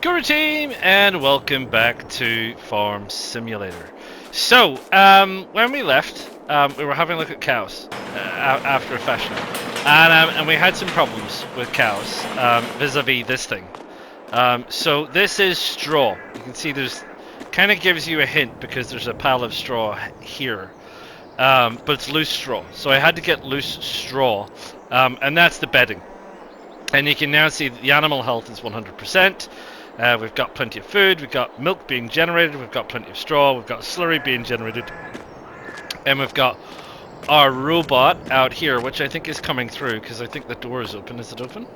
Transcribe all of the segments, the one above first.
Guru team, and welcome back to Farm Simulator. So, when we left, we were having a look at cows after a fashion, and we had some problems with cows vis-a-vis this thing. So this is straw. You can see there's kind of gives you a hint because there's a pile of straw here, but it's loose straw. So I had to get loose straw, and that's the bedding. And you can now see that the animal health is 100%. We've got plenty of food, we've got milk being generated, we've got plenty of straw, we've got slurry being generated, and we've got our robot out here, which I think is coming through, because I think the door is open. Is it open?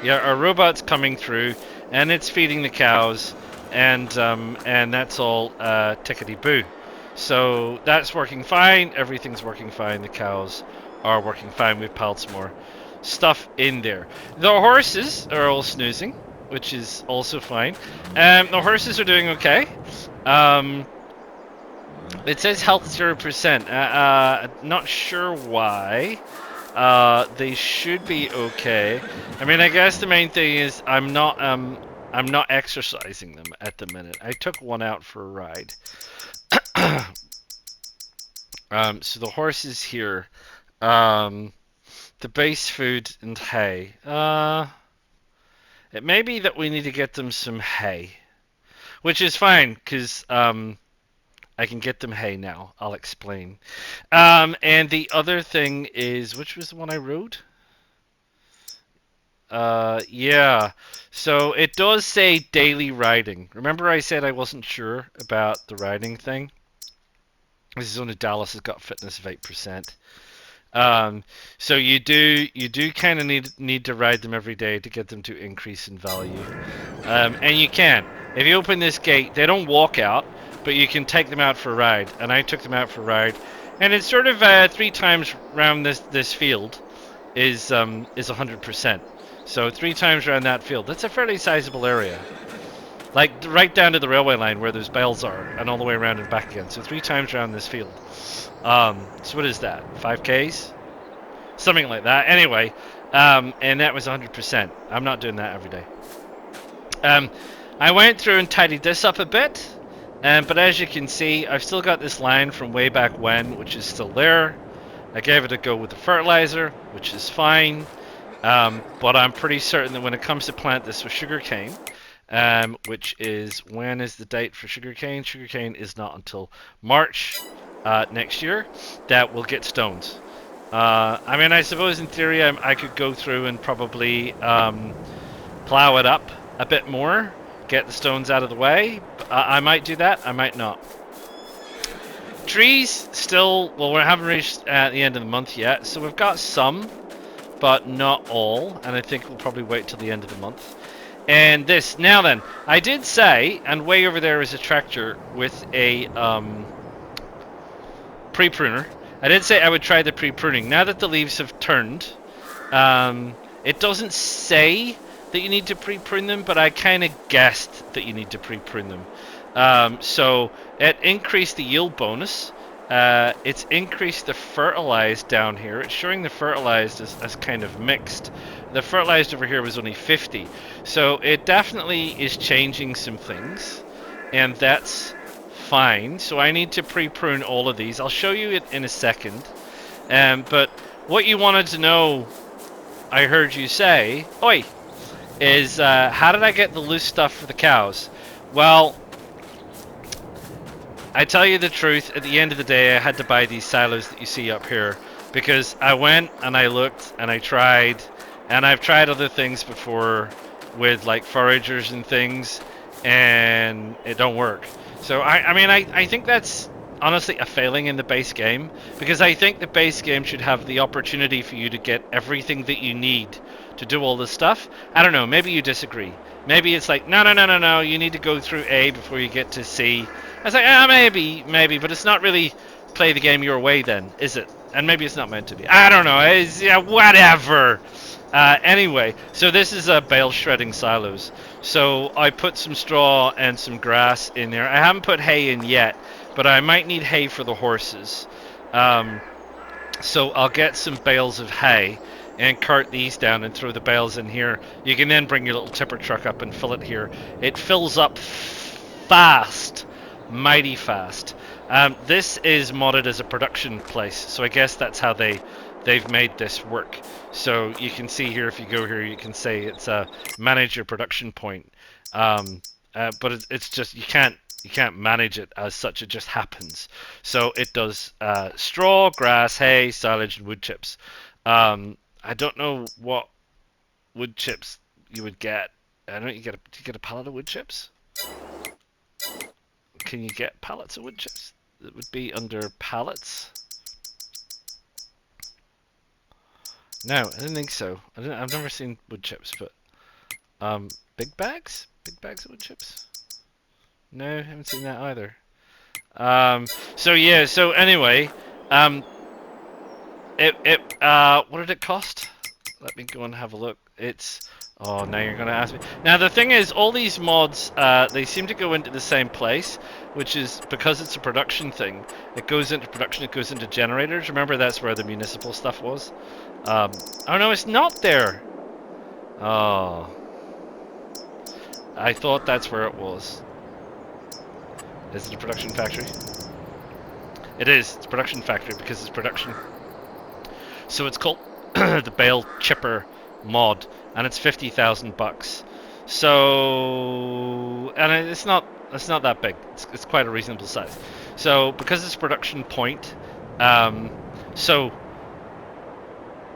Yeah, our robot's coming through, and it's feeding the cows, and that's all tickety-boo. So that's working fine, everything's working fine, the cows are working fine. We've piled some more stuff in there. The horses are all snoozing, which is also fine. The horses are doing okay. It says health 0%. Not sure why. They should be okay. I mean, I guess the main thing is I'm not exercising them at the minute. I took one out for a ride. So the horses here. The base food and hay. It may be that we need to get them some hay, which is fine because I can get them hay now. I'll explain. And the other thing is, which was the one I rode? Yeah. So it does say daily riding. Remember I said I wasn't sure about the riding thing? This is only Dallas has got fitness of 8%. So you do kind of need to ride them every day to get them to increase in value. And you can. If you open this gate, they don't walk out, but you can take them out for a ride. And I took them out for a ride, and it's sort of 3 times around this field is 100%. So 3 times around that field. That's a fairly sizable area. Like right down to the railway line where those bales are, and all the way around and back again. So 3 times around this field. So what is that? 5Ks? Something like that. Anyway, and that was 100%. I'm not doing that every day. I went through and tidied this up a bit, but as you can see, I've still got this line from way back when, which is still there. I gave it a go with the fertilizer, which is fine, but I'm pretty certain that when it comes to plant this with sugarcane, which is, when is the date for sugarcane? Sugarcane is not until March next year, that will get stones. I mean, I suppose in theory I could go through and probably plow it up a bit more, get the stones out of the way. I might do that, I might not. Trees, still, well, we haven't reached the end of the month yet, so we've got some, but not all, and I think we'll probably wait till the end of the month. And this, now then, I did say, and way over there is a tractor with a pre-pruner. I did say I would try the pre-pruning. Now that the leaves have turned, it doesn't say that you need to pre-prune them, but I kind of guessed that you need to pre-prune them. So it increased the yield bonus. It's increased the fertilized down here. It's showing the fertilized as kind of mixed. The fertilized over here was only 50. So it definitely is changing some things, and that's fine. So I need to pre-prune all of these. I'll show you it in a second. But what you wanted to know, I heard you say, oi, is how did I get the loose stuff for the cows? Well, I tell you the truth, at the end of the day I had to buy these silos that you see up here, because I went and I looked and I tried, and I've tried other things before with like foragers and things, and it don't work. So I think that's honestly a failing in the base game, because I think the base game should have the opportunity for you to get everything that you need to do all this stuff. I don't know, maybe you disagree. Maybe it's like, no, you need to go through A before you get to C. I was like, maybe, but it's not really play the game your way then, is it? And maybe it's not meant to be. I don't know, yeah, whatever. Anyway, so this is a bale shredding silos. So I put some straw and some grass in there. I haven't put hay in yet, but I might need hay for the horses. So I'll get some bales of hay and cart these down and throw the bales in here. You can then bring your little tipper truck up and fill it here. It fills up fast, mighty fast. This is modded as a production place, so I guess that's how they've made this work. So you can see here, if you go here, you can say it's a manage your production point. But it's just you can't manage it as such. It just happens. So it does straw, grass, hay, silage, and wood chips. I don't know what wood chips you would get. I don't. Do you get a pallet of wood chips? Can you get pallets of wood chips? It would be under pallets. No, I don't think so. I've never seen wood chips, but big bags of wood chips. No, haven't seen that either. So yeah. So anyway, what did it cost? Let me go and have a look. It's oh, now you're gonna ask me. Now the thing is, all these mods, they seem to go into the same place, which is because it's a production thing. It goes into production. It goes into generators. Remember, that's where the municipal stuff was. Oh no, it's not there. Oh, I thought that's where it was. Is it a production factory? It is. It's a production factory because it's production. So it's called the Bale Chipper mod, and it's $50,000. So, and it's not that big. It's quite a reasonable size. So because it's production point, so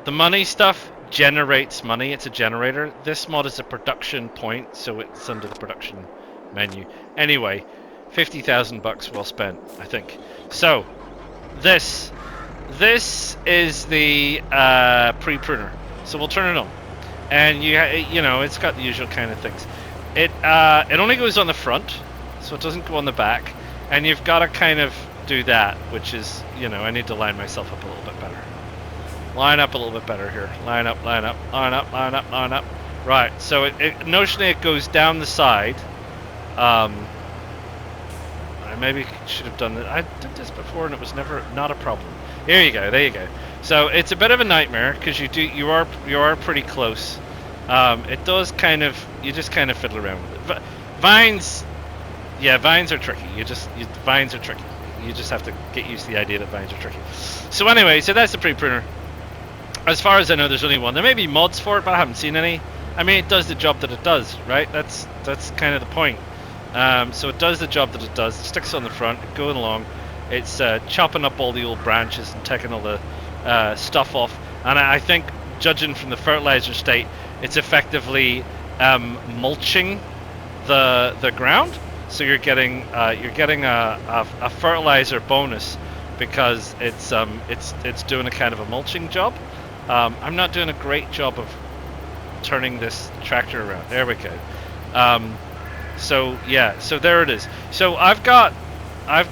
the money stuff generates money. It's a generator. This mod is a production point, so it's under the production menu. Anyway, $50,000 well spent, I think. So this is the pre-pruner. So we'll turn it on, and you know it's got the usual kind of things. It only goes on the front, so it doesn't go on the back, and you've got to kind of do that, which is, you know, I need to line myself up a little bit better. Line up a little bit better here. Line up, line up, line up, line up, line up. Right. So notionally it goes down the side. I maybe should have done it. I did this before and it was not a problem. Here you go. There you go. So it's a bit of a nightmare because you are pretty close. It does kind of, you just kind of fiddle around with it. Vines, yeah, vines are tricky. Vines are tricky. You just have to get used to the idea that vines are tricky. So anyway, so that's the pre-pruner. As far as I know, there's only one. There may be mods for it, but I haven't seen any. I mean, it does the job that it does, right? That's kind of the point. So it does the job that it does. It sticks on the front, going along. It's chopping up all the old branches and taking all the stuff off. And I think, judging from the fertilizer state, it's effectively mulching the ground. So you're getting a fertilizer bonus because it's doing a kind of a mulching job. I'm not doing a great job of turning this tractor around. There we go. So yeah, so there it is. So I've got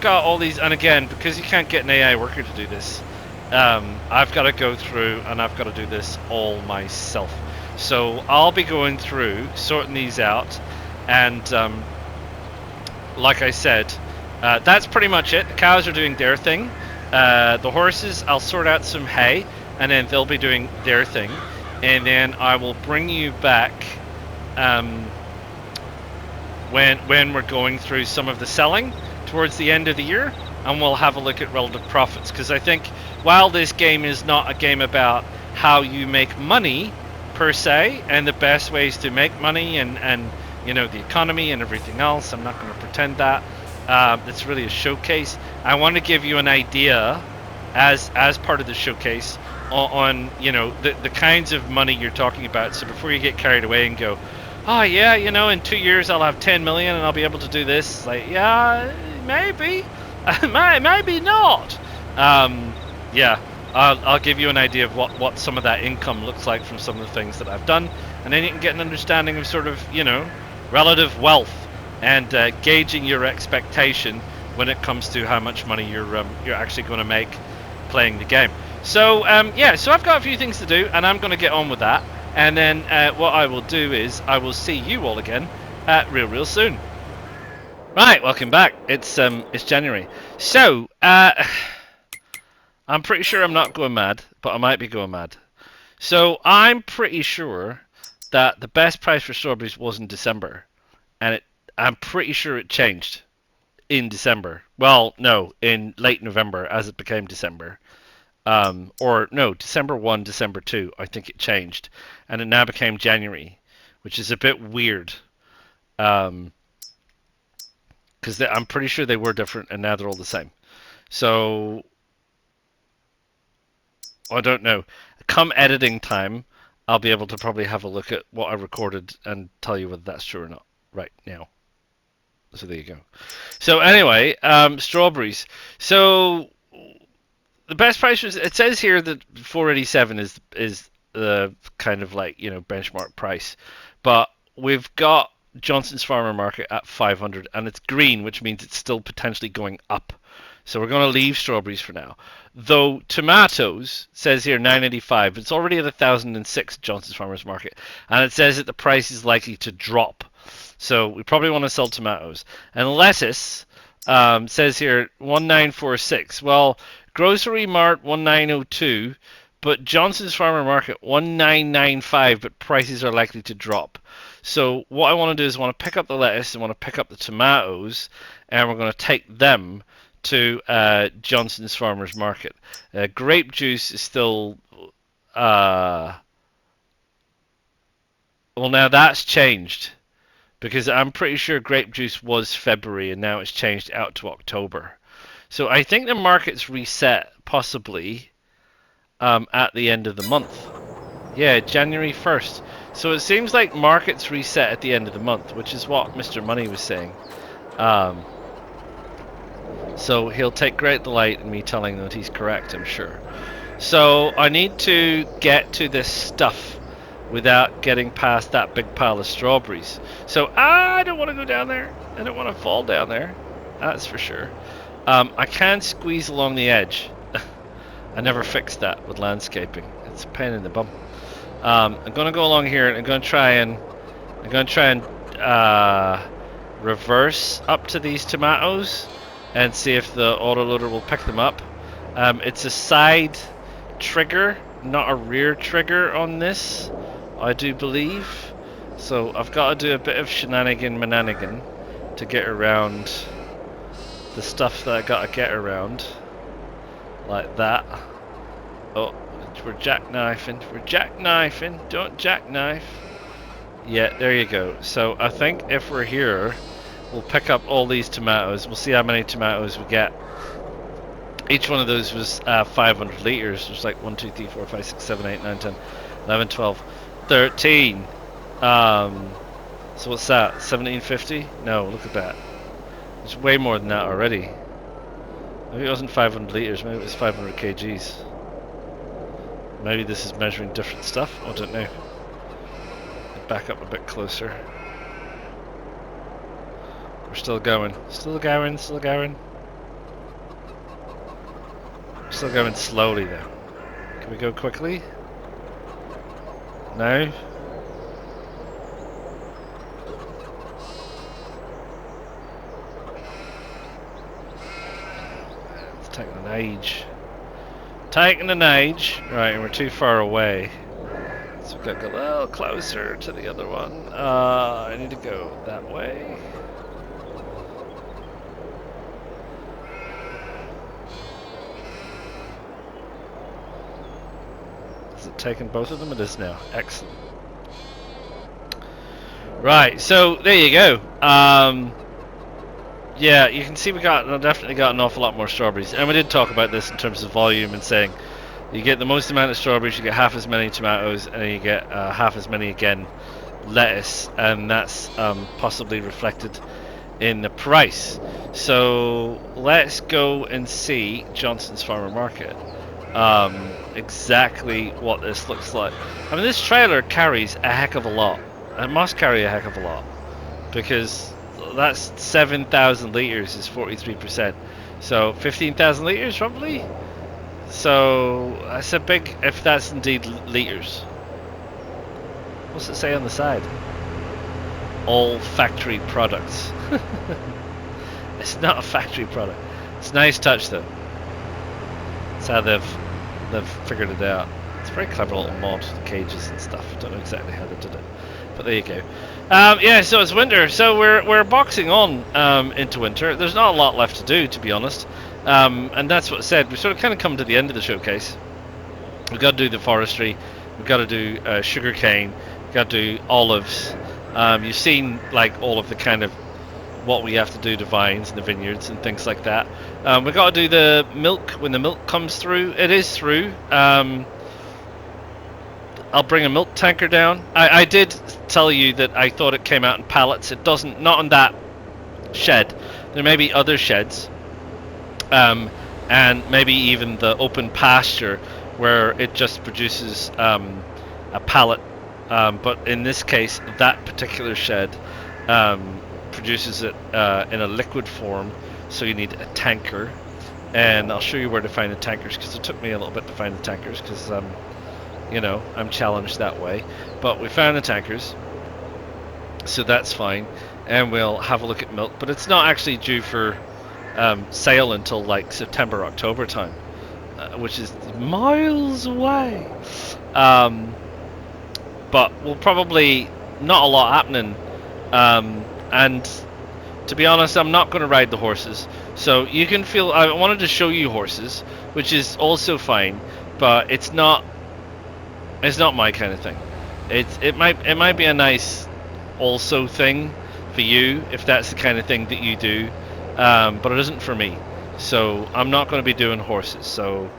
all these, and again, because you can't get an AI worker to do this, I've got to go through and I've got to do this all myself. So I'll be going through, sorting these out, and like I said, that's pretty much it. The cows are doing their thing. The horses, I'll sort out some hay, and then they'll be doing their thing, and then I will bring you back when we're going through some of the selling towards the end of the year, and we'll have a look at relative profits, because I think while this game is not a game about how you make money per se and the best ways to make money and you know, the economy and everything else, I'm not going to pretend that. It's really a showcase. I want to give you an idea as part of the showcase on you know, the kinds of money you're talking about. So before you get carried away and go, oh yeah, you know, in 2 years I'll have 10 million and I'll be able to do this. Like, yeah, maybe, maybe not. Yeah, I'll give you an idea of what some of that income looks like from some of the things that I've done, and then you can get an understanding of sort of, you know, relative wealth and gauging your expectation when it comes to how much money you're actually going to make playing the game. So yeah, so I've got a few things to do, and I'm going to get on with that. And then what I will do is I will see you all again real soon. Right, welcome back. It's January. So I'm pretty sure I'm not going mad, but I might be going mad. So I'm pretty sure that the best price for strawberries was in December, and I'm pretty sure it changed in December. Well, no, in late November as it became December. Or no, December 1, December 2, I think it changed. And it now became January, which is a bit weird. Because I'm pretty sure they were different and now they're all the same. So, I don't know. Come editing time, I'll be able to probably have a look at what I recorded and tell you whether that's true or not right now. So there you go. So anyway, strawberries. So the best price was. It says here that 487 is the kind of like benchmark price, but we've got Johnson's Farmer Market at 500, and it's green, which means it's still potentially going up. So we're going to leave strawberries for now. Though tomatoes says here 985, it's already at 1006 Johnson's Farmers Market, and it says that the price is likely to drop. So we probably want to sell tomatoes. And lettuce says here 1946. Well, Grocery Mart 1902, but Johnson's Farmer Market 1995, but prices are likely to drop. So what I want to do is I want to pick up the lettuce and want to pick up the tomatoes, and we're going to take them to Johnson's Farmers Market. Grape juice is still well, now that's changed, because I'm pretty sure grape juice was February and now it's changed out to October. So I think the market's reset possibly at the end of the month. Yeah, January 1st. So it seems like markets reset at the end of the month, which is what Mr. Money was saying. So he'll take great delight in me telling him that he's correct, I'm sure. So I need to get to this stuff without getting past that big pile of strawberries. So I don't want to go down there. I don't want to fall down there. That's for sure. I can squeeze along the edge. I never fixed that with landscaping. It's a pain in the bum. I'm going to go along here and I'm going to try and reverse up to these tomatoes and see if the autoloader will pick them up. It's a side trigger, not a rear trigger on this, I do believe. So I've got to do a bit of shenanigan to get around the stuff that I got to get around. Like that. Oh, we're jackknifing. Don't jackknife. Yeah, there you go. So I think if we're here, we'll pick up all these tomatoes. We'll see how many tomatoes we get. Each one of those was 500 liters. There's like 1, 2, 3, 4, 5, 6, 7, 8, 9, 10, 11, 12, 13. So what's that? 1750? No, look at that. It's way more than that already. Maybe it wasn't 500 liters. Maybe it was 500 kgs. Maybe this is measuring different stuff. I don't know. Back up a bit closer. We're still going. Still going slowly though. Can we go quickly? No? It's taking an age. Right, and we're too far away. So we've got to go a little closer to the other one. I need to go that way. Is it taking both of them? It is now. Excellent. Right, so there you go. Yeah, you can see we definitely got an awful lot more strawberries. And we did talk about this in terms of volume and saying you get the most amount of strawberries, you get half as many tomatoes, and you get half as many again lettuce, and that's possibly reflected in the price. So let's go and see Johnson's Farmer Market, exactly what this looks like. I mean, this trailer carries a heck of a lot. It must carry a heck of a lot, because that's 7,000 liters is 43%. So 15,000 liters roughly. So that's a big, if that's indeed liters. What's it say on the side? All factory products. It's not a factory product. It's a nice touch though. That's how they've figured it out. It's a very clever little mod, the cages and stuff. Don't know exactly how they did it, but there you go. Yeah, so it's winter. So we're boxing on into winter. There's not a lot left to do, to be honest. And that's what I said. We sort of kind of come to the end of the showcase. We've got to do the forestry. We've got to do sugar cane. We've got to do olives. You've seen like all of the kind of what we have to do to vines and the vineyards and things like that. We've got to do the milk when the milk comes through. It is through. I'll bring a milk tanker down. I did tell you that I thought it came out in pallets. It doesn't, not on that shed. There may be other sheds, and maybe even the open pasture where it just produces a pallet. But in this case, that particular shed produces it in a liquid form, so you need a tanker. And I'll show you where to find the tankers, because it took me a little bit to find the tankers, because you know, I'm challenged that way. But we found the tankers, so that's fine. And we'll have a look at milk, but it's not actually due for sale until like September, October time, which is miles away. But we'll probably not a lot happening. And to be honest, I'm not going to ride the horses. So you can feel, I wanted to show you horses, which is also fine, but it's not my kind of thing. It might be a nice also thing for you if that's the kind of thing that you do, but it isn't for me. So I'm not going to be doing horses. So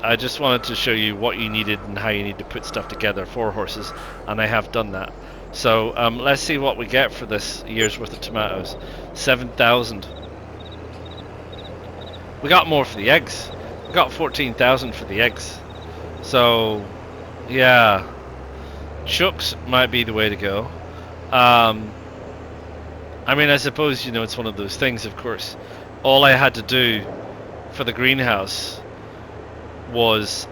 I just wanted to show you what you needed and how you need to put stuff together for horses, and I have done that. So let's see what we get for this year's worth of tomatoes. 7,000. We got more for the eggs. We got 14,000 for the eggs. So yeah, chucks might be the way to go. I mean, I suppose, you know, it's one of those things, of course. All I had to do for the greenhouse was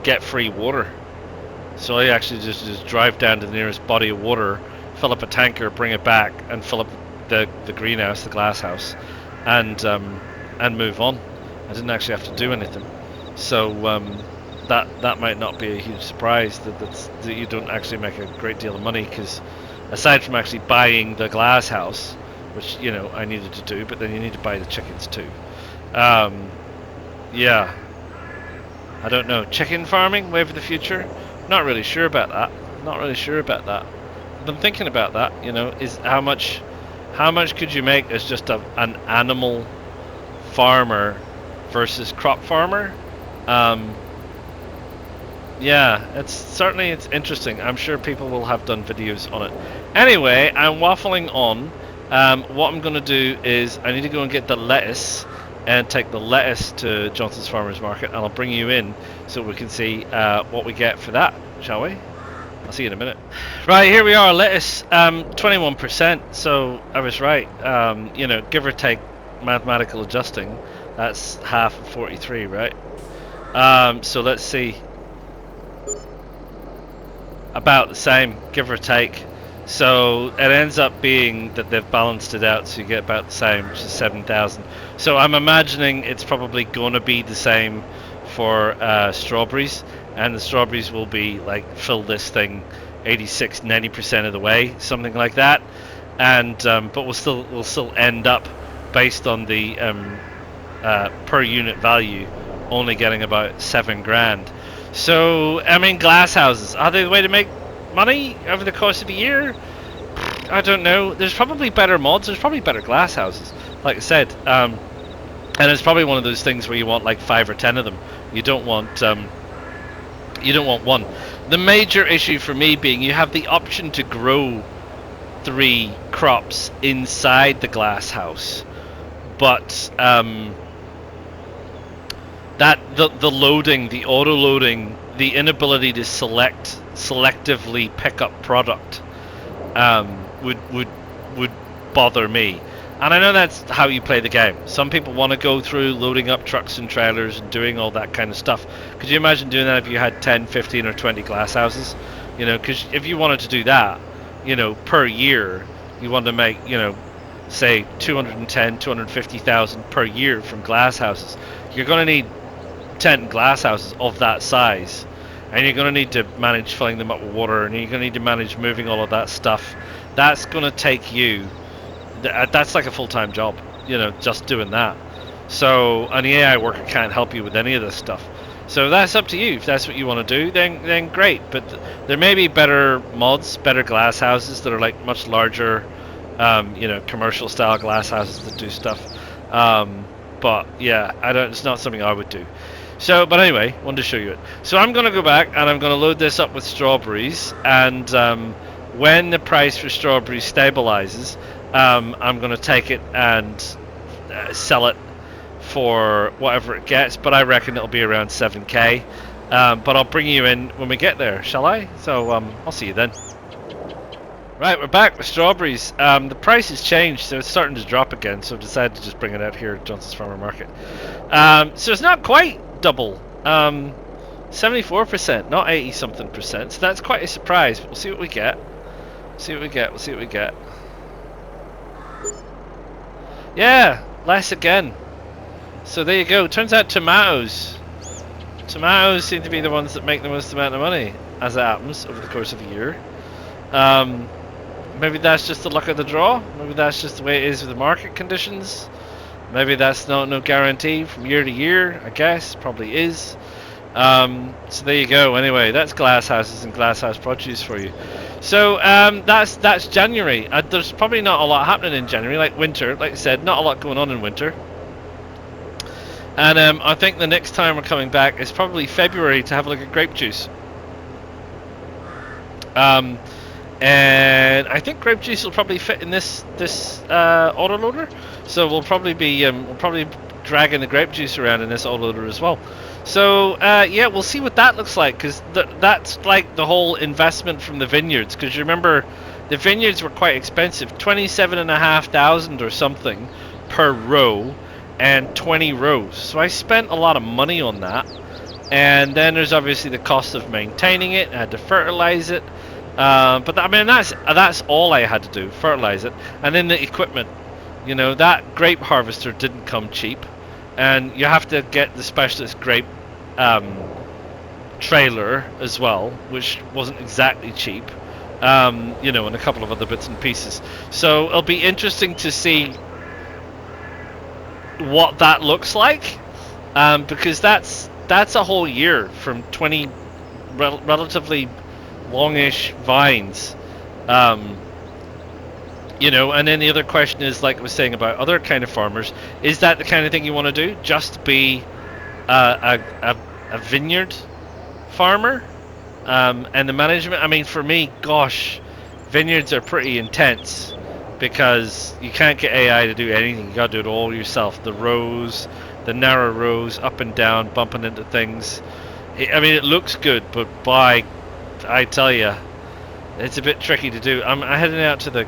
get free water. So I actually just drive down to the nearest body of water, fill up a tanker, bring it back, and fill up the greenhouse, the glass house, and move on. I didn't actually have to do anything. So that might not be a huge surprise that you don't actually make a great deal of money, because aside from actually buying the glass house, which, you know, I needed to do, but then you need to buy the chickens too. Yeah, I don't know. Chicken farming, way for the future. Not really sure about that. Not really sure about that. I've been thinking about that. You know, is how much could you make as just an animal farmer versus crop farmer? Yeah, it's interesting. I'm sure people will have done videos on it. Anyway, I'm waffling on. What I'm going to do is I need to go and get the lettuce and take the lettuce to Johnson's Farmers Market, and I'll bring you in so we can see what we get for that, shall we? I'll see you in a minute. Right, here we are, lettuce, 21%, so I was right. You know, give or take mathematical adjusting, that's half of 43, right? So let's see. About the same, give or take. So it ends up being that they've balanced it out, so you get about the same, which is 7,000. So I'm imagining it's probably going to be the same for strawberries, and the strawberries will be like, fill this thing 86-90% of the way, something like that. And but we'll still end up, based on the per unit value, only getting about 7 grand. So I mean, glass houses, are they the way to make money over the course of a year? I don't know. There's probably better mods. There's probably better glass houses, like I said. And it's probably one of those things where you want like 5 or 10 of them. You don't want one. The major issue for me being you have the option to grow 3 crops inside the glass house, but that the loading, the auto loading, the inability to selectively pick up product would bother me. And I know that's how you play the game. Some people want to go through loading up trucks and trailers and doing all that kind of stuff. Could you imagine doing that if you had 10, 15 or 20 glass houses? You know, because if you wanted to do that, you know, per year, you want to make, you know, say 210, 250,000 per year from glass houses. You're going to need 10 glass houses of that size, and you're going to need to manage filling them up with water, and you're going to need to manage moving all of that stuff. That's going to take you. That's like a full-time job, just doing that. So an AI worker can't help you with any of this stuff. So that's up to you. If that's what you want to do, then great. But there may be better mods, better glass houses that are like much larger, commercial style glass houses that do stuff. But yeah, I don't. It's not something I would do. So, but anyway, wanted to show you it. So I'm going to go back and I'm going to load this up with strawberries, and when the price for strawberries stabilizes, I'm going to take it and sell it for whatever it gets, but I reckon it'll be around 7k. But I'll bring you in when we get there, shall I? So I'll see you then. Right, we're back with strawberries. The price has changed, so it's starting to drop again, so I've decided to just bring it out here at Johnson's Farmer Market. So it's not quite double. 74%, not 80 something percent, so that's quite a surprise, but we'll see what we get. We'll see what we get. Yeah, less again. So there you go. Turns out tomatoes seem to be the ones that make the most amount of money, as it happens, over the course of a year. Maybe that's just the luck of the draw. Maybe that's just the way it is with the market conditions. Maybe that's no guarantee from year to year, I guess. Probably is. So there you go. Anyway, that's glass houses and glass house produce for you. So that's January. There's probably not a lot happening in January, like winter. Like I said, not a lot going on in winter. And I think the next time we're coming back is probably February to have a look at grape juice. And I think grape juice will probably fit in this autoloader. So we'll probably be dragging the grape juice around in this autoloader as well. So yeah, we'll see what that looks like, because that's like the whole investment from the vineyards. Because you remember, the vineyards were quite expensive, 27,500 or something per row, and 20 rows. So I spent a lot of money on that. And then there's obviously the cost of maintaining it. I had to fertilize it. But I mean, that's all I had to do, fertilize it. And then the equipment. That grape harvester didn't come cheap. And you have to get the specialist grape trailer as well, which wasn't exactly cheap. And a couple of other bits and pieces. So it'll be interesting to see what that looks like, because that's a whole year from 20 relatively longish vines, and then the other question is, like I was saying about other kind of farmers, is that the kind of thing you want to do, just be a vineyard farmer? And the management, I mean, for me, gosh, vineyards are pretty intense, because you can't get AI to do anything. You got to do it all yourself. The rows, the narrow rows, up and down, bumping into things. I mean, it looks good, but I tell you, it's a bit tricky to do. I'm heading out to the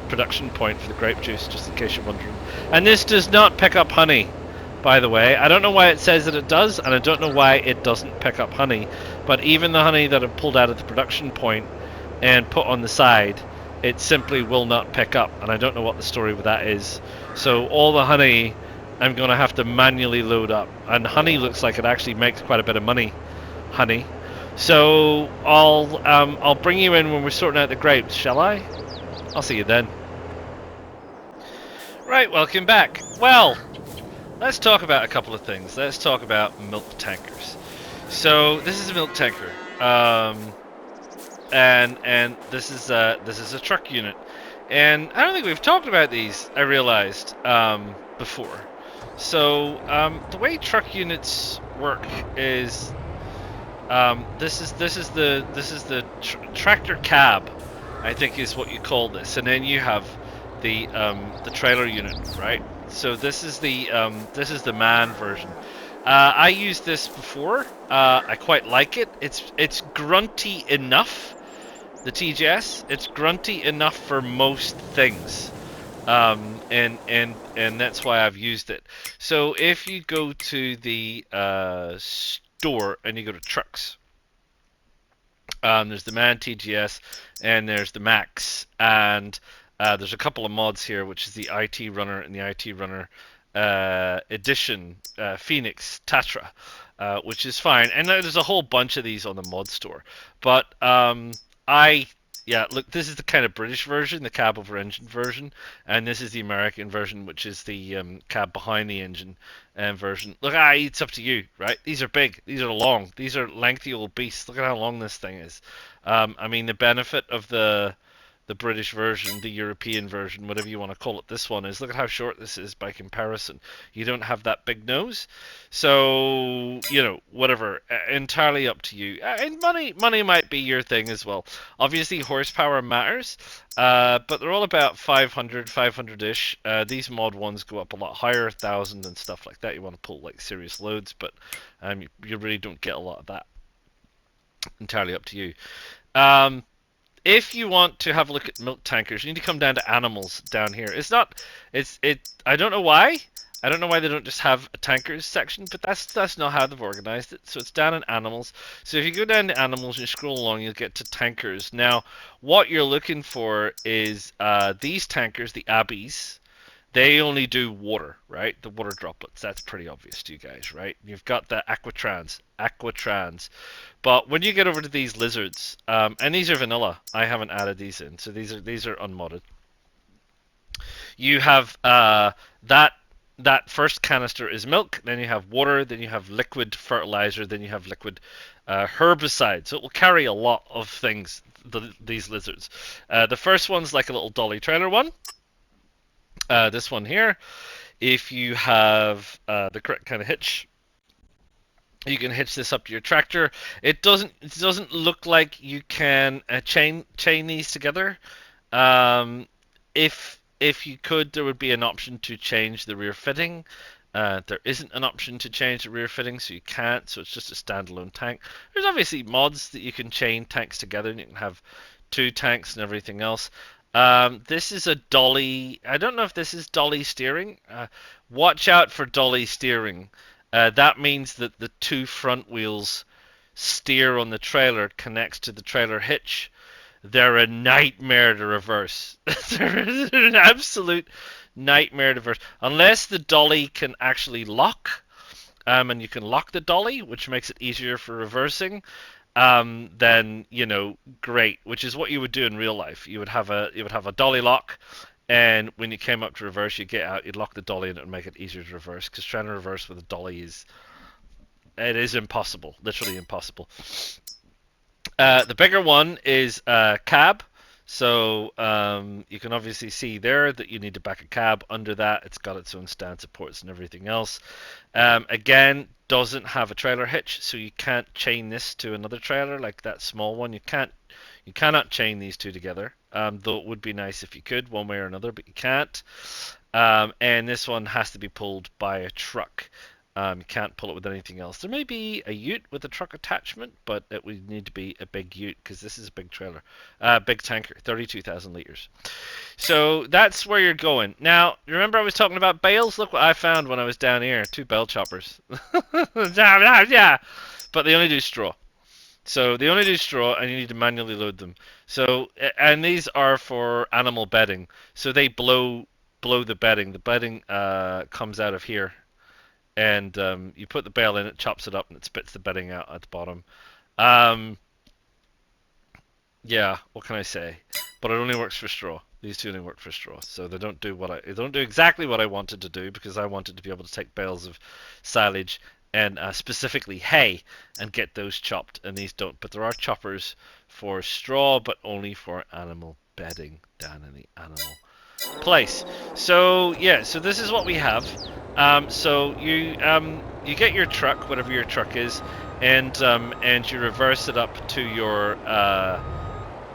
production point for the grape juice, just in case you're wondering. And this does not pick up honey, by the way. I don't know why it says that it does, and I don't know why it doesn't pick up honey. But even the honey that I've pulled out of the production point and put on the side, it simply will not pick up, and I don't know what the story with that is. So all the honey I'm going to have to manually load up, and honey looks like it actually makes quite a bit of money. Honey. So I'll bring you in when we're sorting out the grapes, shall I? I'll see you then. Right, welcome back. Well, let's talk about a couple of things. Let's talk about milk tankers. So this is a milk tanker, and this is a truck unit, and I don't think we've talked about these. I realized before. So the way truck units work is, this is the tractor cab, I think is what you call this, and then you have the trailer unit, right? So this is the man version. I used this before. I quite like it. It's grunty enough. The TGS, it's grunty enough for most things, and that's why I've used it. So if you go to the store and you go to trucks, there's the Man TGS and there's the Max, and There's a couple of mods here, which is the IT Runner and the IT Runner Edition Phoenix Tatra, which is fine. And there's a whole bunch of these on the mod store. But yeah, look, this is the kind of British version, the cab over engine version, and this is the American version, which is the cab behind the engine version. Look, it's up to you, right? These are big, these are long, these are lengthy old beasts. Look at how long this thing is. I mean, the benefit of the British version, the European version, whatever you want to call it, this one is, look at how short this is by comparison. You don't have that big nose. So, you know, whatever, entirely up to you. And money might be your thing as well. Obviously, horsepower matters, but they're all about 500, 500-ish. These mod ones go up a lot higher, 1,000 and stuff like that. You want to pull like serious loads, but you really don't get a lot of that. Entirely up to you. If you want to have a look at milk tankers, you need to come down to animals down here. I don't know why. I don't know why they don't just have a tankers section, but that's not how they've organized it. So it's down in animals. So if you go down to animals and you scroll along, you'll get to tankers. Now, what you're looking for is these tankers, the Abbeys. They only do water, right? The water droplets. That's pretty obvious to you guys, right? You've got the Aquatrans. But when you get over to these lizards, and these are vanilla. I haven't added these in, so these are unmodded. You have that first canister is milk, then you have water, then you have liquid fertilizer, then you have liquid herbicide. So it will carry a lot of things. These lizards. The first one's like a little dolly trailer one. This one here, if you have the correct kind of hitch, you can hitch this up to your tractor. It doesn't look like you can chain these together. If you could, there would be an option to change the rear fitting. There isn't an option to change the rear fitting, so you can't. So it's just a standalone tank. There's obviously mods that you can chain tanks together, and you can have 2 tanks and everything else. This is a dolly. I don't know if this is dolly steering. Watch out for dolly steering. That means that the 2 front wheels steer on the trailer connects to the trailer hitch. They're a nightmare to reverse. They're an absolute nightmare to reverse. Unless the dolly can actually lock, and you can lock the dolly, which makes it easier for reversing. Then great, which is what you would do in real life. You would have a dolly lock, and when you came up to reverse, you get out, you'd lock the dolly, and it would make it easier to reverse. Because trying to reverse with a dolly is impossible, literally impossible. The bigger one is cab. So you can obviously see there that you need to back a cab. Under that, it's got its own stand supports and everything else. Again, doesn't have a trailer hitch, so you can't chain this to another trailer like that small one. You cannot chain these 2 together. Though it would be nice if you could, one way or another, but you can't. And this one has to be pulled by a truck. You can't pull it with anything else. There may be a ute with a truck attachment, but it would need to be a big ute because this is a big trailer, big tanker, 32,000 liters. So that's where you're going. Now, remember I was talking about bales? Look what I found when I was down here. 2 bale choppers. Yeah, but they only do straw. So they only do straw, and you need to manually load them. So, and these are for animal bedding. So they blow the bedding. The bedding comes out of here. And you put the bale in, it chops it up, and it spits the bedding out at the bottom. Yeah, what can I say? But it only works for straw. These 2 only work for straw, so they don't do exactly what I wanted to do, because I wanted to be able to take bales of silage and specifically hay and get those chopped, and these don't. But there are choppers for straw, but only for animal bedding down in the animal place. So yeah, so this is what we have. So you get your truck, whatever your truck is, and you reverse it up to your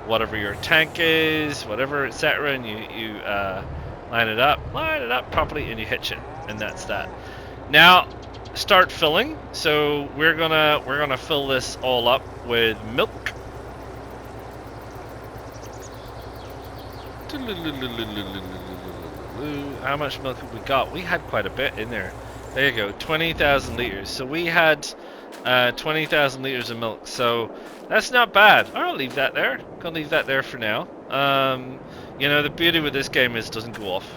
whatever your tank is, whatever, etc., and you line it up properly, and you hitch it, and that's that. Now start filling. So we're gonna fill this all up with milk. How much milk have we got? We had quite a bit in there. There you go, 20,000 liters. So we had 20,000 liters of milk. So that's not bad. I'll leave that there. Gonna leave that there for now. You know, the beauty with this game is it doesn't go off,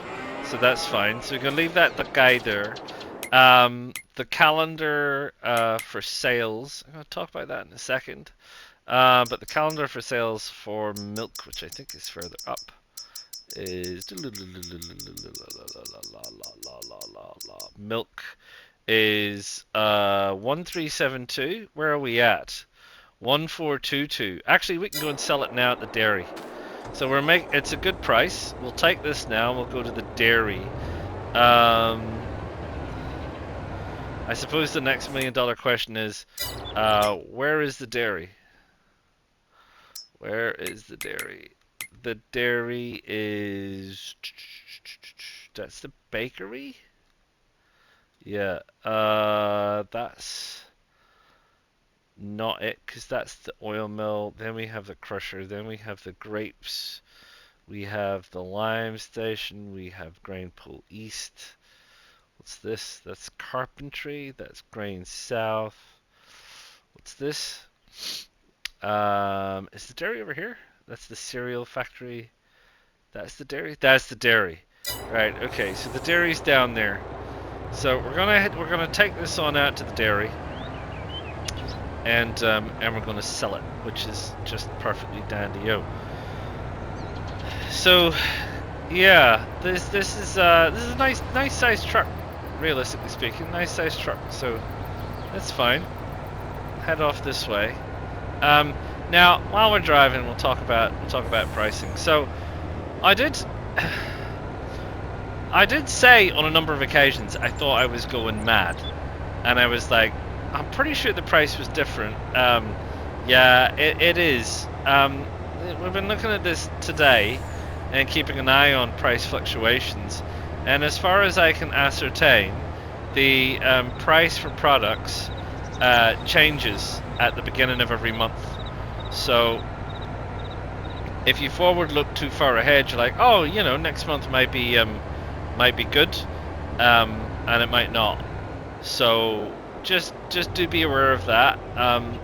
so that's fine. So we can leave that the guy there. The calendar for sales. I'm gonna talk about that in a second. But the calendar for sales for milk, which I think is further up, is milk is 1372. Where are we at? 1422. Actually, we can go and sell it now at the dairy. So it's a good price. We'll take this now and we'll go to the dairy. I suppose the next $1 million question is, where is the dairy? Where is the dairy? The dairy is... That's the bakery? Yeah, that's not it, because that's the oil mill. Then we have the crusher. Then we have the grapes. We have the lime station. We have Grain Pool East. What's this? That's carpentry. That's Grain South. What's this? Is the dairy over here? That's the cereal factory. That's the dairy. That's the dairy. Right. Okay. So the dairy's down there. So we're gonna take this on out to the dairy, and we're gonna sell it, which is just perfectly dandy-o. So yeah, this is a nice sized truck, realistically speaking, nice sized truck. So that's fine. Head off this way. Now while we're driving, we'll talk about pricing. So I did say on a number of occasions I thought I was going mad, and I was like, I'm pretty sure the price was different. Yeah, it is. We've been looking at this today and keeping an eye on price fluctuations, and as far as I can ascertain, the price for products changes at the beginning of every month. So if you forward look too far ahead, you're like, oh, you know, next month might be good, and it might not. So just do be aware of that.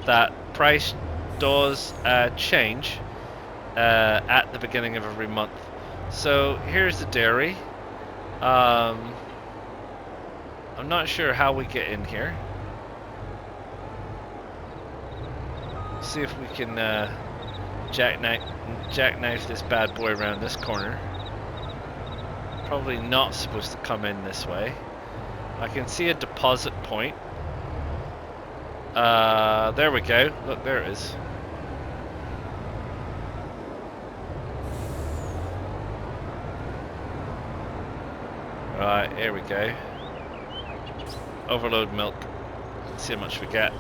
That price does change at the beginning of every month. So here's the dairy. I'm not sure how we get in here. See if we can jackknife this bad boy around this corner. Probably not supposed to come in this way. I can see a deposit point. There we go. Look, there it is. Right, here we go. Overload milk. Let's see how much we get.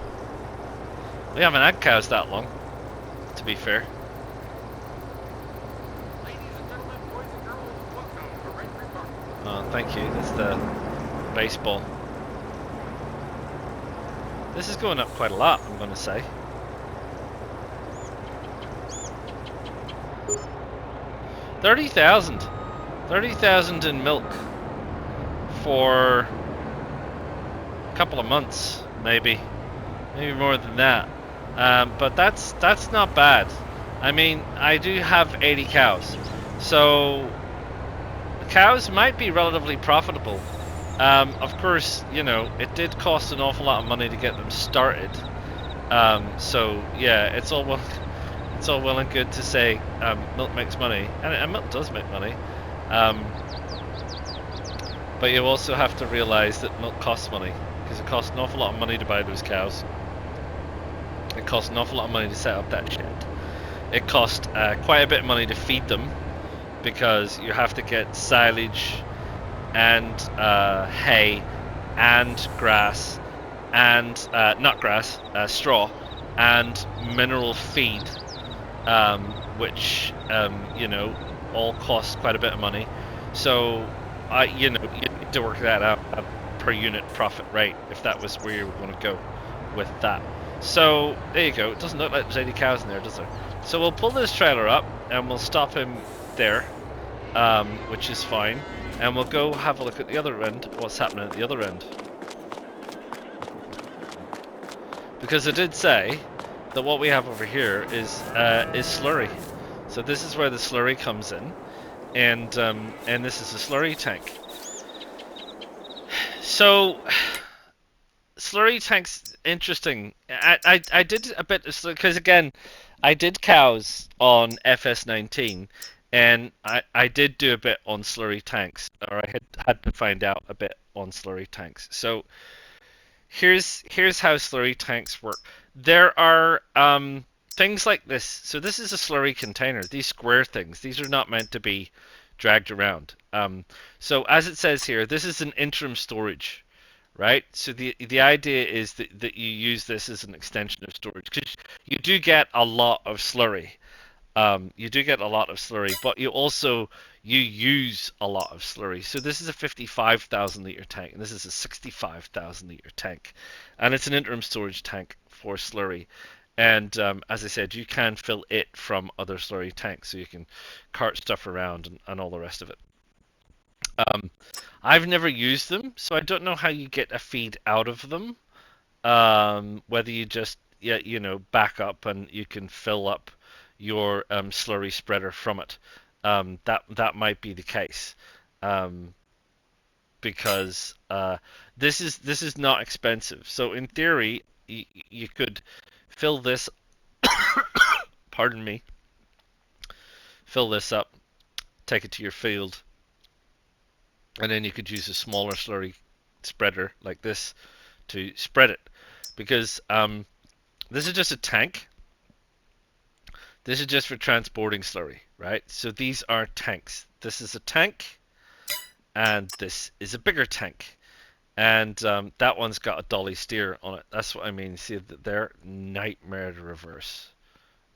We haven't had cows that long, to be fair. Oh, thank you. That's the baseball. This is going up quite a lot, I'm going to say. $30,000. $30,000 in milk for a couple of months, maybe more than that. But that's not bad. I mean, I do have 80 cows, so the cows might be relatively profitable. Of course, you know, it did cost an awful lot of money to get them started. So yeah, it's all well and good to say milk makes money, and milk does make money. But you also have to realize that milk costs money, because it costs an awful lot of money to buy those cows. It costs an awful lot of money to set up that shed. It costs quite a bit of money to feed them, because you have to get silage and hay and grass and not grass, straw and mineral feed, which you know, all costs quite a bit of money. So you know, you need to work that out per unit profit rate if that was where you were going to go with that. So there you go. It doesn't look like there's any cows in there, does there? So we'll pull this trailer up and we'll stop him there, which is fine, and we'll go have a look at the other end, what's happening at the other end. Because I did say that what we have over here is slurry. So this is where the slurry comes in, and this is a slurry tank. So slurry tanks interesting. I did a bit because again, I did cows on FS19, and I did do a bit on slurry tanks, or I had to find out a bit on slurry tanks. So here's how slurry tanks work. There are things like this. So this is a slurry container. These square things. These are not meant to be dragged around. So as it says here, this is an interim storage, right? So the idea is that you use this as an extension of storage because you do get a lot of slurry. You do get a lot of slurry, but you use a lot of slurry. So this is a 55,000 liter tank, and this is a 65,000 liter tank, and it's an interim storage tank for slurry. And as I said, you can fill it from other slurry tanks, so you can cart stuff around and all the rest of it. I've never used them, so I don't know how you get a feed out of them. Whether you just back up and you can fill up your slurry spreader from it. That might be the case, because this is not expensive. So in theory, you could fill this. Pardon me. Fill this up, take it to your field, and then you could use a smaller slurry spreader like this to spread it, because this is just a tank. This is just for transporting slurry, right? So these are tanks. This is a tank, and this is a bigger tank. And that one's got a dolly steer on it. That's what I mean. See, they're nightmare to reverse.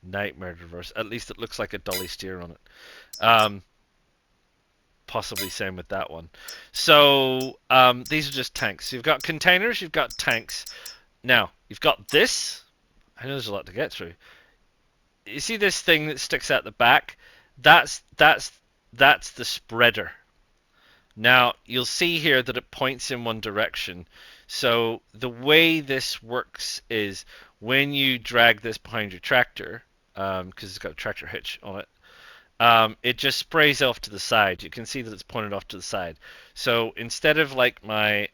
Nightmare to reverse. At least it looks like a dolly steer on it. Possibly same with that one. So these are just tanks. So you've got containers, you've got tanks. Now, you've got this. I know there's a lot to get through. You see this thing that sticks out the back? That's the spreader. Now you'll see here that it points in one direction. So the way this works is when you drag this behind your tractor, because it's got a tractor hitch on it, it just sprays off to the side. You can see that it's pointed off to the side. So instead of like my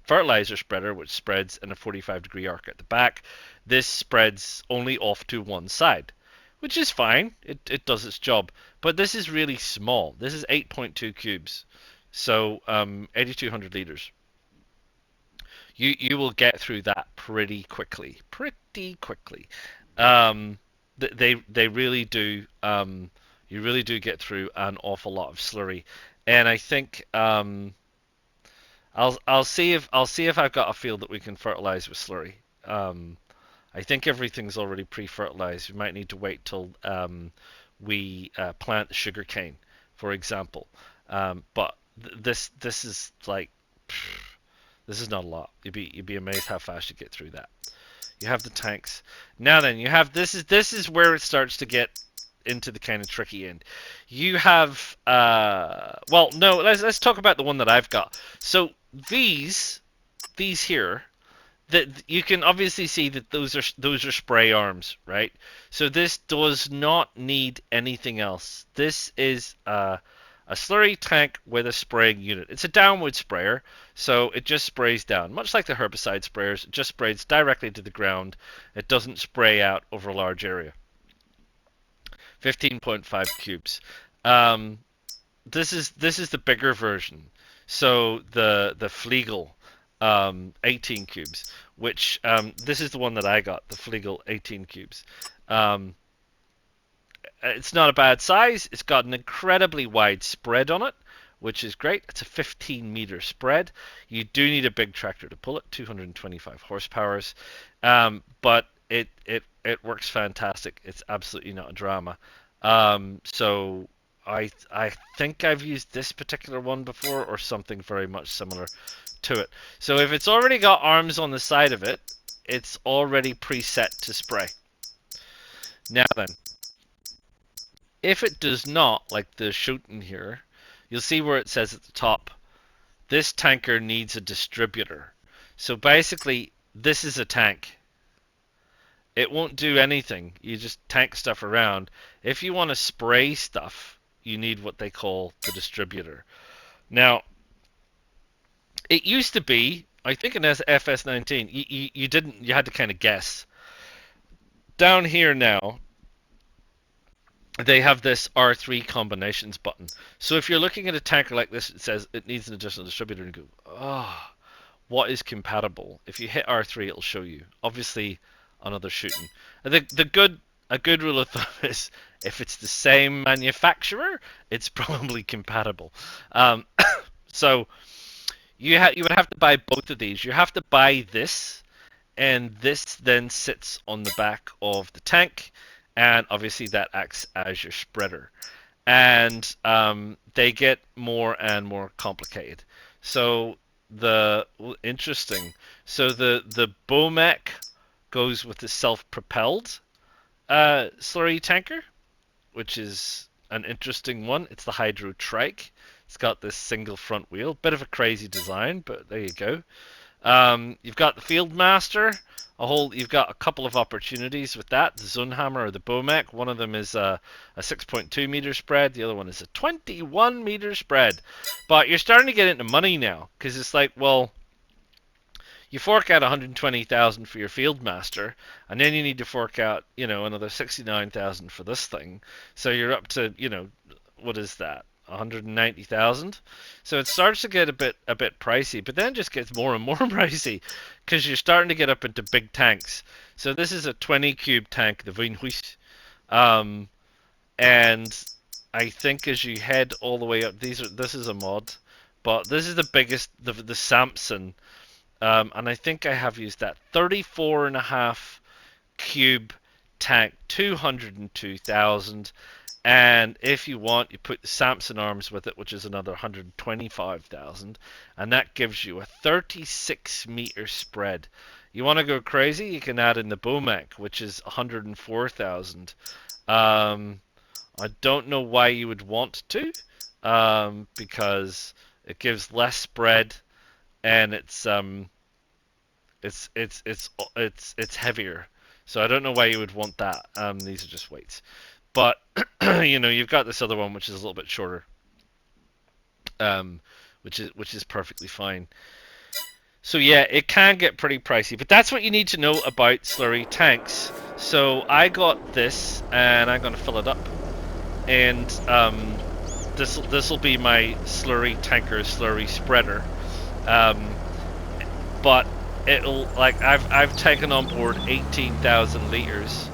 fertilizer spreader, which spreads in a 45-degree arc at the back, this spreads only off to one side, which is fine. It does its job. But this is really small. This is 8.2 cubes. So 8,200 liters. You will get through that pretty quickly. Pretty quickly. They really do. You really do get through an awful lot of slurry, and I think I'll see if I've got a field that we can fertilize with slurry. I think everything's already pre-fertilized. We might need to wait till we plant the sugar cane, for example. But this is like this is not a lot. You'd be amazed how fast you get through that. You have the tanks. Now then, you have this is where it starts to get into the kind of tricky end. You have well, no, let's talk about the one that I've got. So these here, that you can obviously see that those are spray arms, right? So this does not need anything else. This is a slurry tank with a spraying unit. It's a downward sprayer, so it just sprays down. Much like the herbicide sprayers, it just sprays directly to the ground. It doesn't spray out over a large area. 15.5 cubes. This is the bigger version. So the Flegel 18 cubes, which this is the one that I got, the Flegel 18 cubes. It's not a bad size. It's got an incredibly wide spread on it, which is great. It's a 15-meter spread. You do need a big tractor to pull it, 225 horsepower, but it works fantastic. It's absolutely not a drama. So I think I've used this particular one before, or something very much similar to it. So if it's already got arms on the side of it, it's already preset to spray. Now then, if it does not, like the shooting here, you'll see where it says at the top, this tanker needs a distributor. So basically, this is a tank. it won't do anything. You just tank stuff around. If you want to spray stuff, you need what they call the distributor. Now, it used to be, I think in FS19, you had to kind of guess. Down here now, they have this R3 combinations button. So if you're looking at a tanker like this, it says it needs an additional distributor, and you go, oh, what is compatible? If you hit R3, it'll show you. Obviously, another shooting. A good rule of thumb is if it's the same manufacturer, it's probably compatible. So you would have to buy both of these. You have to buy this, and this then sits on the back of the tank, and obviously that acts as your spreader. And they get more and more complicated. So interesting. So the Bomec goes with the self-propelled slurry tanker, which is an interesting one. It's the Hydro Trike. It's got this single front wheel, bit of a crazy design, but there you go. You've got the Fieldmaster. You've got a couple of opportunities with that. The Zunhammer or the Bomec. One of them is a 6.2 meter spread. The other one is a 21 meter spread. But you're starting to get into money now, because it's like, well, you fork out 120,000 for your Fieldmaster, and then you need to fork out, another 69,000 for this thing. So you're up to, what is that? 190,000. So it starts to get a bit pricey, but then just gets more and more pricey because you're starting to get up into big tanks. So this is a 20 cube tank, the Vinhuis, and I think as you head all the way up, this is a mod, but this is the biggest, the Samson, and I think I have used that 34.5 cube tank, 202,000. And if you want, you put the Samson arms with it, which is another 125,000, and that gives you a 36 meter spread. You want to go crazy? You can add in the Bomec, which is 104,000. I don't know why you would want to, because it gives less spread, and it's heavier. So I don't know why you would want that. These are just weights. But you've got this other one which is a little bit shorter, which is perfectly fine. So yeah, it can get pretty pricey, but that's what you need to know about slurry tanks. So I got this, and I'm gonna fill it up, and this will be my slurry tanker slurry spreader, but it'll I've taken on board 18,000 liters.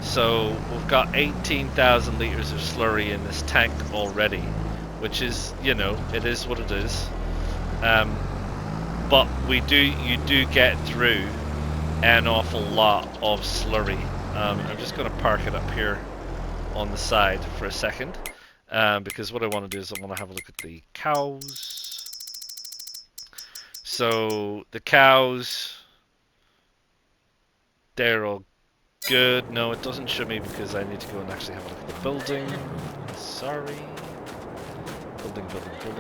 So we've got 18,000 liters of slurry in this tank already, which is, it is what it is. But you do get through an awful lot of slurry. I'm just going to park it up here on the side for a second, because what I want to do is I want to have a look at the cows. So the cows, they're all good. No, it doesn't show me because I need to go and actually have a look at the building. Sorry. Building.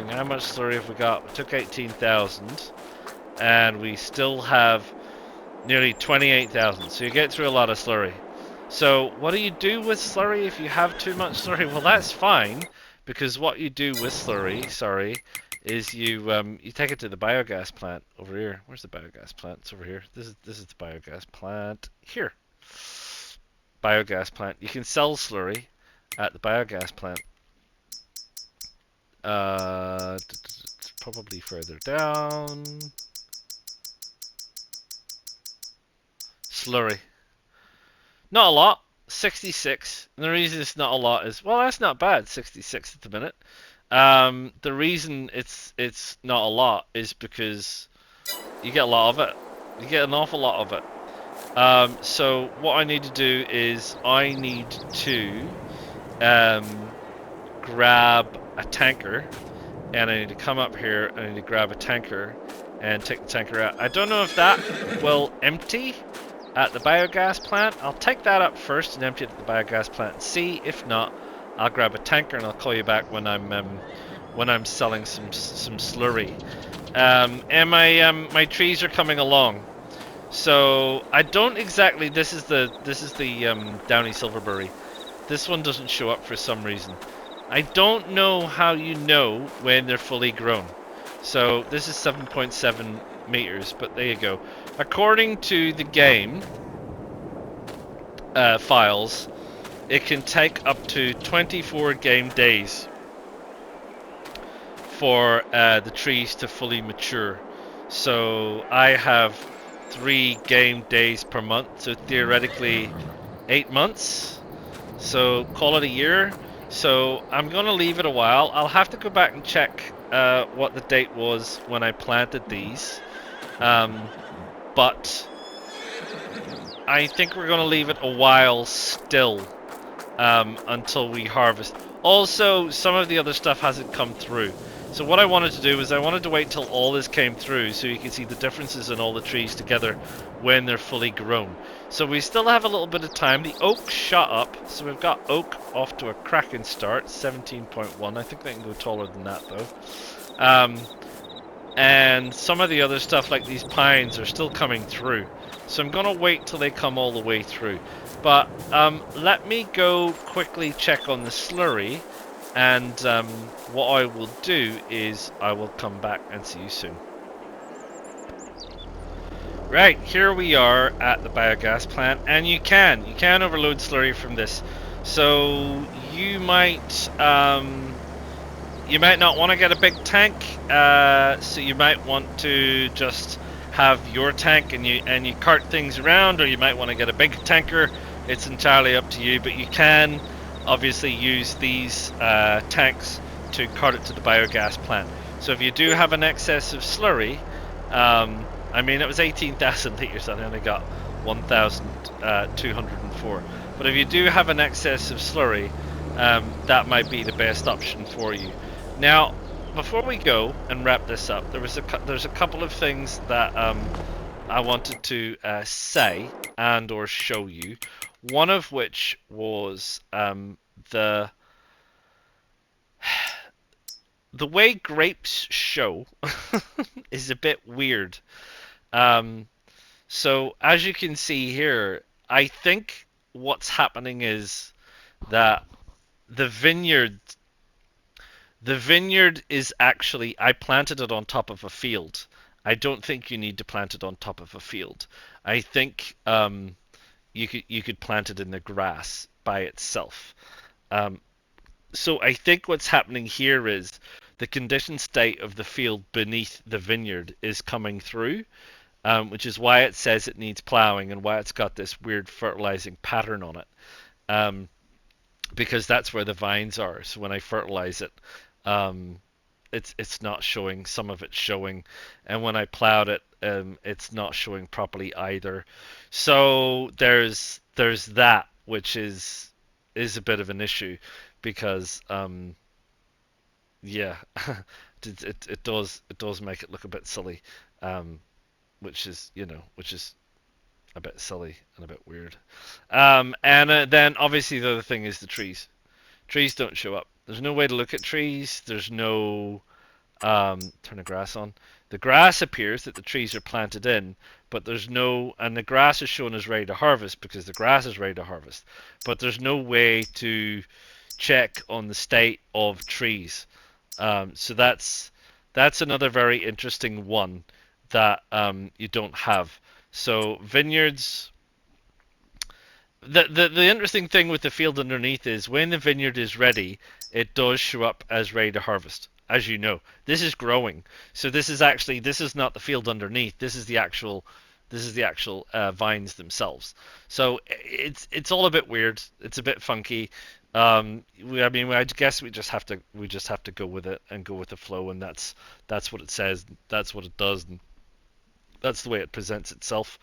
How much slurry have we got? We took 18,000, and we still have nearly 28,000. So you get through a lot of slurry. So what do you do with slurry if you have too much slurry? Well, that's fine, because what you do with slurry, is you take it to the biogas plant over here. Where's the biogas plant? It's over here. This is the biogas plant here. Biogas plant. You can sell slurry at the biogas plant. Probably further down. Slurry. Not a lot. 66. And the reason it's not a lot is, well, that's not bad. 66 at the minute. The reason it's not a lot is because you get a lot of it. You get an awful lot of it. So what I need to do is I need to grab a tanker, and I need to come up here and I need to grab a tanker and take the tanker out. I don't know if that will empty at the biogas plant. I'll take that up first and empty it at the biogas plant and see. If not, I'll grab a tanker and I'll call you back when I'm selling some slurry. And my trees are coming along. So I don't exactly. This is the Downy Silverberry. This one doesn't show up for some reason. I don't know how you know when they're fully grown. So this is 7.7 meters, but there you go. According to the game files, it can take up to 24 game days for the trees to fully mature. So I have 3 game days per month, so theoretically 8 months. So call it a year. So I'm gonna leave it a while. I'll have to go back and check what the date was when I planted these. But I think we're gonna leave it a while still until we harvest. Also, some of the other stuff hasn't come through. So what I wanted to do is I wanted to wait till all this came through so you can see the differences in all the trees together when they're fully grown. So we still have a little bit of time. The oak shot up, so we've got oak off to a cracking start, 17.1. I think they can go taller than that though. And some of the other stuff like these pines are still coming through. So I'm gonna wait till they come all the way through. But let me go quickly check on the slurry, and what I will do is I will come back and see you soon. Right, here we are at the biogas plant, and you can overload slurry from this. So you might not want to get a big tank, so you might want to just have your tank and you cart things around, or you might want to get a big tanker. It's entirely up to you, but you can obviously use these tanks to cart it to the biogas plant. So if you do have an excess of slurry, I mean it was 18,000 litres and I only got 1,204. But if you do have an excess of slurry, that might be the best option for you. Now, before we go and wrap this up, there's a couple of things that I wanted to say and or show you. One of which was the way grapes show is a bit weird. So as you can see here, I think what's happening is that the vineyard is actually, I planted it on top of a field. I don't think you need to plant it on top of a field. I think you could plant it in the grass by itself. So I think what's happening here is the conditioned state of the field beneath the vineyard is coming through, which is why it says it needs plowing and why it's got this weird fertilizing pattern on it. Because that's where the vines are. So when I fertilize it, it's not showing. Some of it's showing, and when I plowed it, it's not showing properly either. So there's that, which is a bit of an issue, because yeah, it does make it look a bit silly, which is a bit silly and a bit weird. And then obviously the other thing is the trees. Trees don't show up. There's no way to look at trees. There's no turn the grass on. The grass appears that the trees are planted in, but there's no, and the grass is shown as ready to harvest because the grass is ready to harvest. But there's no way to check on the state of trees. So that's another very interesting one that you don't have. So vineyards. The interesting thing with the field underneath is when the vineyard is ready, it does show up as ready to harvest. As you know, this is growing. So this is not the field underneath. This is the actual vines themselves. So it's all a bit weird. It's a bit funky. I guess we just have to go with it and go with the flow, and that's what it says. That's what it does, and that's the way it presents itself.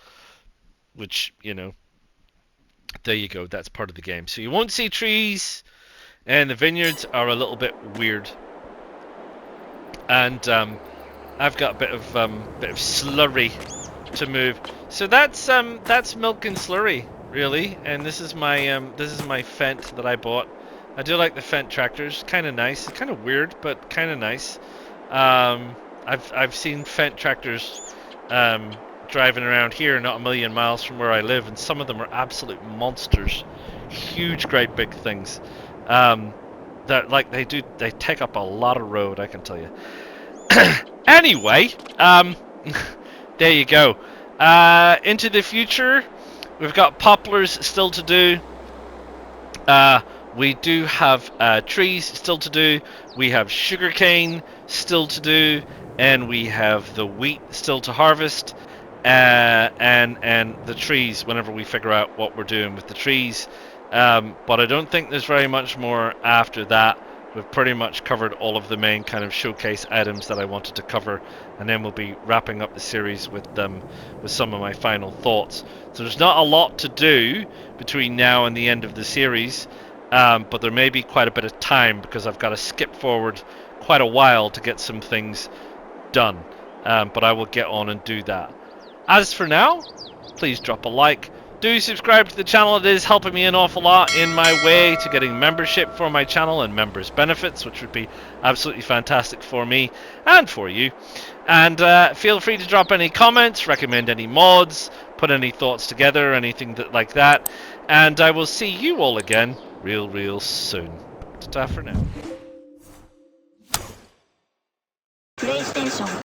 Which there you go. That's part of the game. So you won't see trees, and the vineyards are a little bit weird. And I've got a bit of slurry to move. So that's milk and slurry really. And this is my Fendt that I bought. I do like the Fendt tractors. Kind of nice. It's kind of weird, but kind of nice. I've seen Fendt tractors driving around here, not a million miles from where I live, and some of them are absolute monsters. Huge, great big things. That like they take up a lot of road, I can tell you. Anyway, there you go. Into the future, we've got poplars still to do. We do have trees still to do. We have sugarcane still to do, and we have the wheat still to harvest. And the trees whenever we figure out what we're doing with the trees. But I don't think there's very much more after that. We've pretty much covered all of the main kind of showcase items that I wanted to cover, and then we'll be wrapping up the series with some of my final thoughts. So there's not a lot to do between now and the end of the series, but there may be quite a bit of time because I've got to skip forward quite a while to get some things done. But I will get on and do that. As for now, please drop a like. Do subscribe to the channel. It is helping me an awful lot in my way to getting membership for my channel and members benefits, which would be absolutely fantastic for me and for you. And feel free to drop any comments, recommend any mods, put any thoughts together, anything like that. And I will see you all again real soon. Ta-ta for now.